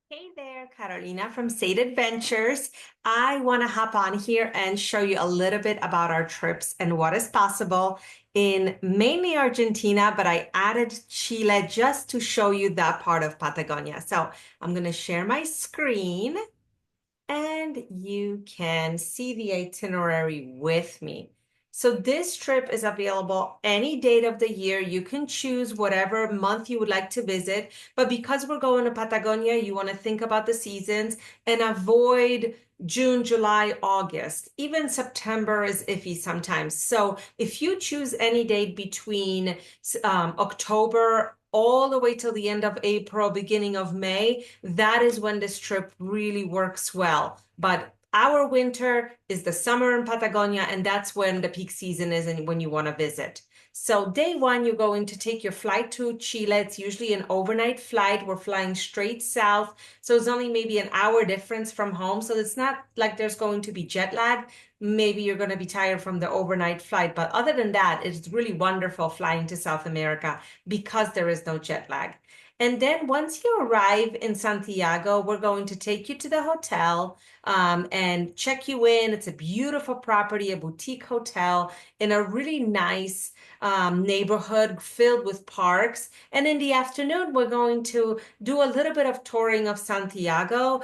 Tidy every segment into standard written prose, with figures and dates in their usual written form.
Hey there, Carolina from State Adventures. I want to hop on here and show you a little bit about our trips and what is possible in mainly Argentina, but I added Chile just to show you that part of Patagonia. So I'm going to share my screen and you can see the itinerary with me. So this trip is available any date of the year. You can choose whatever month you would like to visit, but because we're going to Patagonia, you want to think about the seasons and avoid June, July, August. Even September is iffy sometimes. So if you choose any date between October all the way till the end of April, beginning of May, that is when this trip really works well. But our winter is the summer in Patagonia, and that's when the peak season is and when you want to visit. So day one, you're going to take your flight to Chile. It's usually an overnight flight. We're flying straight south. So it's only maybe an hour difference from home. So it's not like there's going to be jet lag. Maybe you're going to be tired from the overnight flight. But other than that, it's really wonderful flying to South America because there is no jet lag. And then once you arrive in Santiago, we're going to take you to the hotel and check you in. It's a beautiful property, a boutique hotel in a really nice neighborhood filled with parks. And in the afternoon, we're going to do a little bit of touring of Santiago.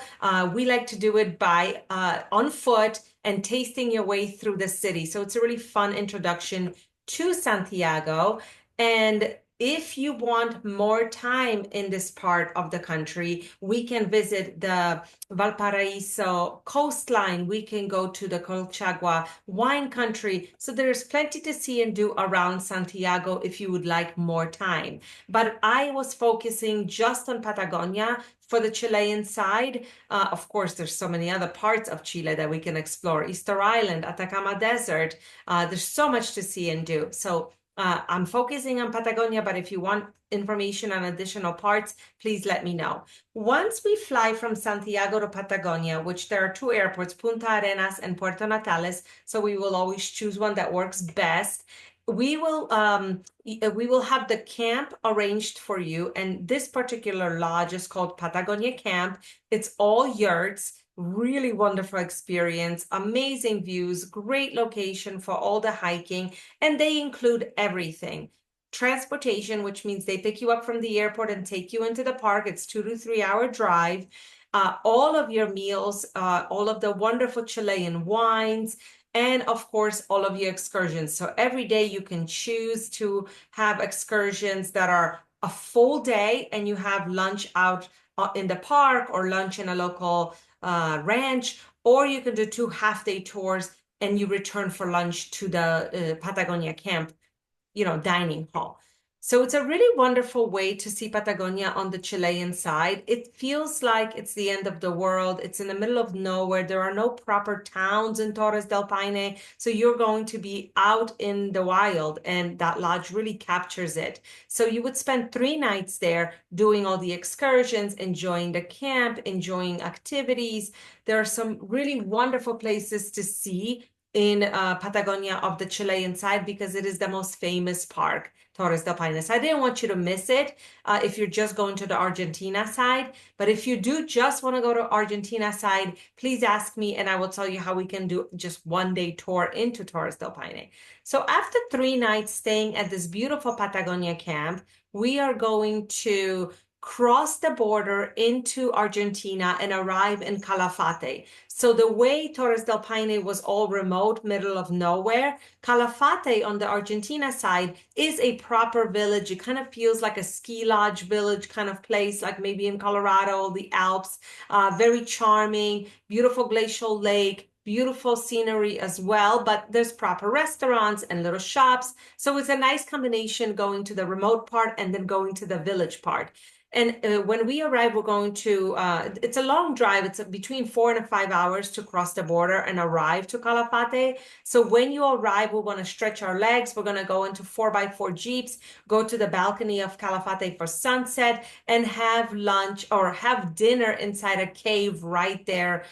We like to do it by on foot and tasting your way through the city. So it's a really fun introduction to Santiago. And if you want more time in this part of the country, we can visit the Valparaiso coastline. We can go to the Colchagua wine country. So there's plenty to see and do around Santiago if you would like more time. But I was focusing just on Patagonia for the Chilean side. Of course, there's so many other parts of Chile that we can explore. Easter Island, Atacama Desert. There's so much to see and do. So I'm focusing on Patagonia, but if you want information on additional parts, please let me know. Once we fly from Santiago to Patagonia, which there are two airports, Punta Arenas and Puerto Natales, so we will always choose one that works best. We will have the camp arranged for you, and this particular lodge is called Patagonia Camp. It's all yurts. Really wonderful experience, amazing views, great location for all the hiking, and they include everything. Transportation, which means they pick you up from the airport and take you into the park. It's 2 to 3 hour drive. All of your meals, all of the wonderful Chilean wines, and of course, all of your excursions. So every day you can choose to have excursions that are a full day and you have lunch out in the park or lunch in a local ranch, or you can do two half-day tours and you return for lunch to the Patagonia Camp, dining hall. So it's a really wonderful way to see Patagonia on the Chilean side. It feels like it's the end of the world. It's in the middle of nowhere. There are no proper towns in Torres del Paine. So you're going to be out in the wild, and that lodge really captures it. So you would spend 3 nights there doing all the excursions, enjoying the camp, enjoying activities. There are some really wonderful places to see in Patagonia of the Chilean side because it is the most famous park, Torres del Paine. So I didn't want you to miss it if you're just going to the Argentina side. But if you do just want to go to Argentina side, please ask me and I will tell you how we can do just 1 day tour into Torres del Paine. So after 3 nights staying at this beautiful Patagonia camp, we are going to cross the border into Argentina and arrive in Calafate. So the way Torres del Paine was all remote, middle of nowhere, Calafate on the Argentina side is a proper village. It kind of feels like a ski lodge village kind of place, like maybe in Colorado, the Alps. Very charming, beautiful glacial lake, beautiful scenery as well, but there's proper restaurants and little shops. So it's a nice combination going to the remote part and then going to the village part. And when we arrive, we're going to, it's a long drive. It's between 4 and 5 hours to cross the border and arrive to Calafate. So when you arrive, we want to stretch our legs. We're going to go into 4x4 Jeeps, go to the balcony of Calafate for sunset, and have lunch or have dinner inside a cave right there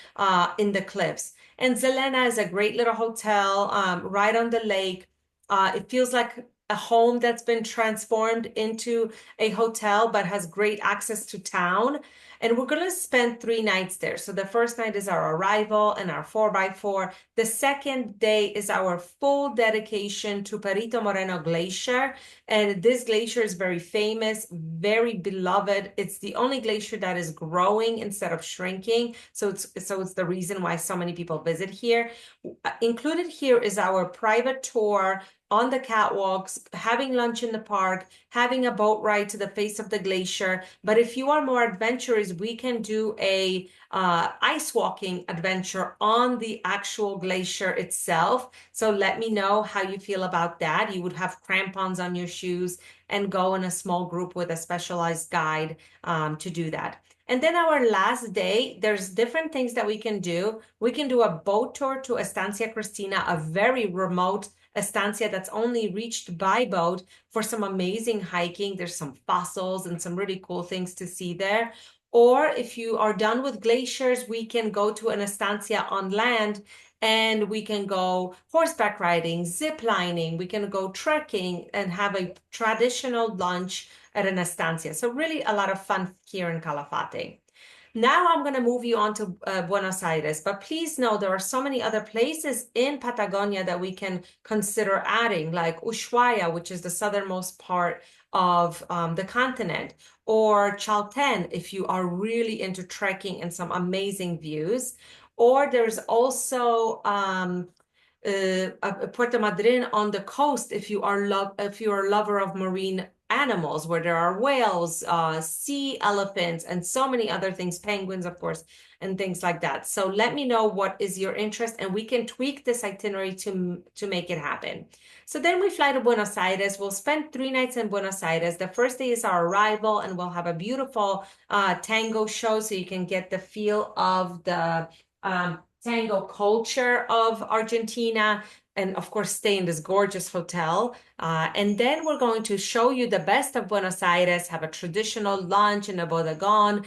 in the cliffs. And Zelena is a great little hotel right on the lake. It feels like a home that's been transformed into a hotel but has great access to town. And we're going to spend 3 nights there. So the first night is our arrival and our 4x4. The second day is our full dedication to Perito Moreno Glacier. And this glacier is very famous, very beloved. It's the only glacier that is growing instead of shrinking. So it's the reason why so many people visit here. Included here is our private tour on the catwalks, having lunch in the park, having a boat ride to the face of the glacier. But if you are more adventurous, we can do a ice walking adventure on the actual glacier itself. So let me know how you feel about that. You would have crampons on your shoes and go in a small group with a specialized guide to do that. And then our last day, there's different things that we can do. We can do a boat tour to Estancia Cristina, a very remote estancia that's only reached by boat, for some amazing hiking. There's some fossils and some really cool things to see there. Or if you are done with glaciers, we can go to an estancia on land and we can go horseback riding, zip lining, we can go trekking and have a traditional lunch at an estancia. So really a lot of fun here in Calafate. Now I'm going to move you on to Buenos Aires, but please know there are so many other places in Patagonia that we can consider adding, like Ushuaia, which is the southernmost part of the continent, or Chalten, if you are really into trekking and some amazing views. Or there's also Puerto Madryn on the coast if you are a lover of marine animals, where there are whales, sea elephants, and so many other things, penguins, of course, and things like that. So let me know what is your interest, and we can tweak this itinerary to make it happen. So then we fly to Buenos Aires. We'll spend 3 nights in Buenos Aires. The first day is our arrival, and we'll have a beautiful tango show, so you can get the feel of the tango culture of Argentina, and of course stay in this gorgeous hotel. And then we're going to show you the best of Buenos Aires, have a traditional lunch in a bodegon,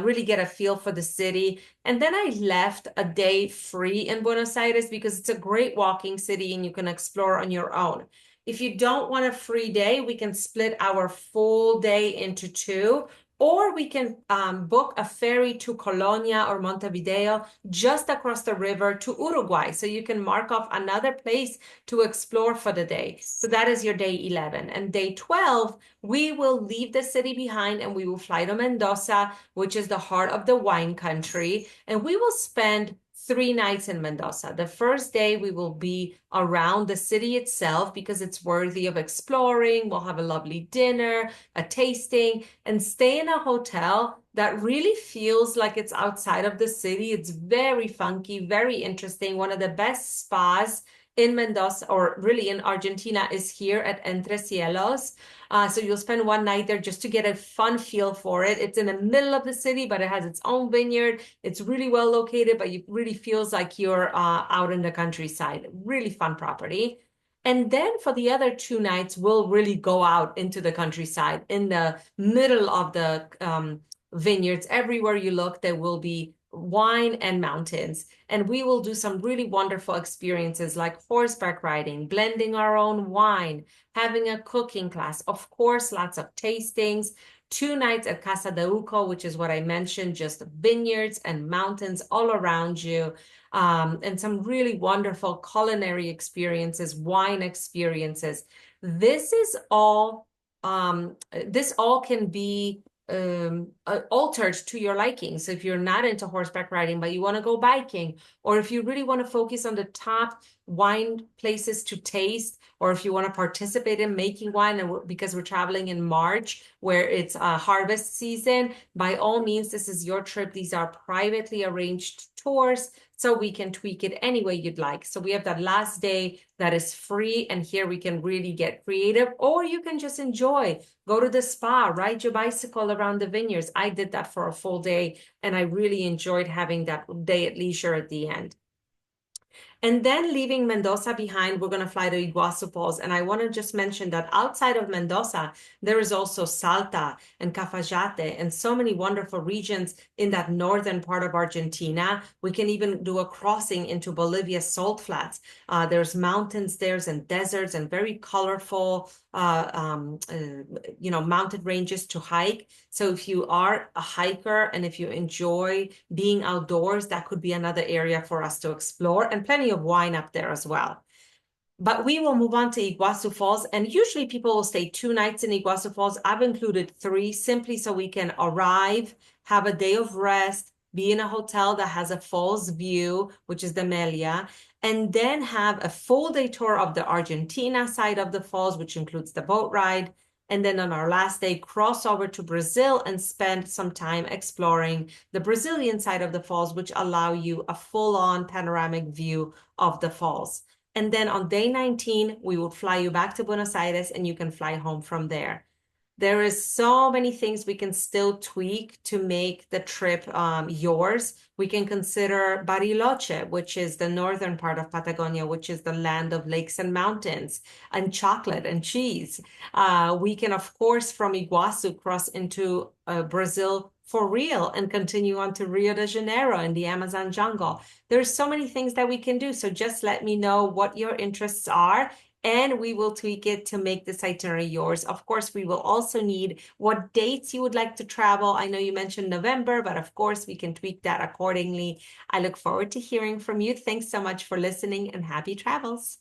really get a feel for the city. And then I left a day free in Buenos Aires because it's a great walking city and you can explore on your own. If you don't want a free day, we can split our full day into two, or we can book a ferry to Colonia or Montevideo, just across the river to Uruguay. So you can mark off another place to explore for the day. So that is your day 11. And day 12, we will leave the city behind and we will fly to Mendoza, which is the heart of the wine country. And we will spend 3 nights in Mendoza. The first day we will be around the city itself because it's worthy of exploring. We'll have a lovely dinner, a tasting, and stay in a hotel that really feels like it's outside of the city. It's very funky, very interesting. One of the best spas in Mendoza, or really in Argentina, is here at Entre Cielos. So you'll spend 1 night there just to get a fun feel for it. It's in the middle of the city, but it has its own vineyard. It's really well located, but it really feels like you're out in the countryside. Really fun property. And then for the other 2 nights, we'll really go out into the countryside in the middle of the vineyards. Everywhere you look, there will be wine and mountains. And we will do some really wonderful experiences like horseback riding, blending our own wine, having a cooking class, of course, lots of tastings, 2 nights at Casa de Uco, which is what I mentioned, just vineyards and mountains all around you, and some really wonderful culinary experiences, wine experiences. This all can be altered to your liking. So if you're not into horseback riding, but you want to go biking, or if you really want to focus on the top wine places to taste, or if you want to participate in making wine, and because we're traveling in March where it's harvest season, by all means, this is your trip. These are privately arranged tours, so we can tweak it any way you'd like. So we have that last day that is free, and here we can really get creative, or you can just enjoy, go to the spa, ride your bicycle around the vineyards. I did that for a full day, and I really enjoyed having that day at leisure at the end. And then leaving Mendoza behind, we're going to fly to Iguazu Falls. And I want to just mention that outside of Mendoza, there is also Salta and Cafayate and so many wonderful regions in that northern part of Argentina. We can even do a crossing into Bolivia's salt flats. There's mountains there and deserts and very colorful, mountain ranges to hike. So if you are a hiker and if you enjoy being outdoors, that could be another area for us to explore, and plenty of wine up there as well. But we will move on to Iguazu Falls, and usually people will stay 2 nights in Iguazu Falls. I've included 3 simply so we can arrive, have a day of rest, be in a hotel that has a falls view, which is the Melia, and then have a full day tour of the Argentina side of the falls, which includes the boat ride. And then on our last day, cross over to Brazil and spend some time exploring the Brazilian side of the falls, which allow you a full-on panoramic view of the falls. And then on day 19, we will fly you back to Buenos Aires and you can fly home from there. There is so many things we can still tweak to make the trip yours. We can consider Bariloche, which is the northern part of Patagonia, which is the land of lakes and mountains and chocolate and cheese. We can, of course, from Iguazu cross into Brazil for real and continue on to Rio de Janeiro in the Amazon jungle. There's so many things that we can do. So just let me know what your interests are and we will tweak it to make this itinerary yours. Of course, we will also need what dates you would like to travel. I know you mentioned November, but of course we can tweak that accordingly. I look forward to hearing from you. Thanks so much for listening and happy travels.